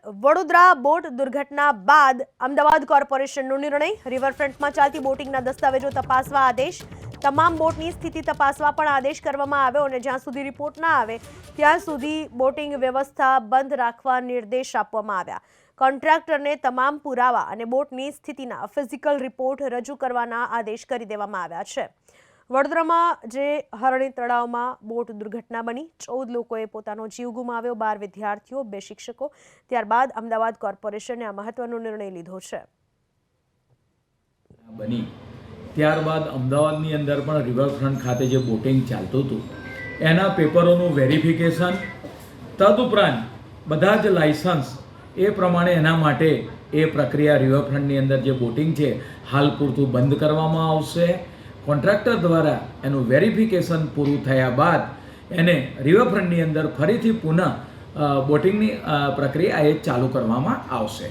Vadodara boat દુર્ઘટના બાદ અમદાવાદ કોર્પોરેશનનો નિર્ણય, રિવરફ્રન્ટમાં ચાલતી બોટિંગના દસ્તાવેજો તપાસવા આદેશ, તમામ બોટની સ્થિતિ તપાસવા પણ આદેશ કરવામાં આવ્યો અને જ્યાં સુધી રિપોર્ટ ના આવે ત્યાં સુધી બોટિંગ વ્યવસ્થા બંધ રાખવા નિર્દેશ આપવામાં આવ્યા. કોન્ટ્રાક્ટરને તમામ પુરાવા અને બોટની સ્થિતિના ફિઝિકલ રિપોર્ટ રજૂ કરવાના આદેશ કરી દેવામાં આવ્યા છે. વડોદરામાં જે હરણી તળાવમાં બોટ દુર્ઘટના બની, 14 લોકોએ પોતાનો જીવ ગુમાવ્યો, 12 વિદ્યાર્થીઓ, 2 શિક્ષકો. ત્યારબાદ અમદાવાદ કોર્પોરેશને આ મહત્વનો નિર્ણય લીધો છે. બની ત્યારબાદ અમદાવાદની અંદર પણ રિવરફ્રન્ટ ખાતે જે બોટિંગ ચાલતું હતું એના પેપરોનું વેરિફિકેશન, તદુપરાંત બધા જ લાયસન્સ એ પ્રમાણે એના માટે એ પ્રક્રિયા રિવરફ્રન્ટની અંદર જે બોટિંગ છે હાલ પૂરતું બંધ કરવામાં આવશે. કોન્ટ્રાક્ટર દ્વારા એનું વેરિફિકેશન પૂરું થયા બાદ એને રિવરફ્રન્ટની અંદર ફરીથી પુનઃ બોટિંગની પ્રક્રિયા એ ચાલુ કરવામાં આવશે.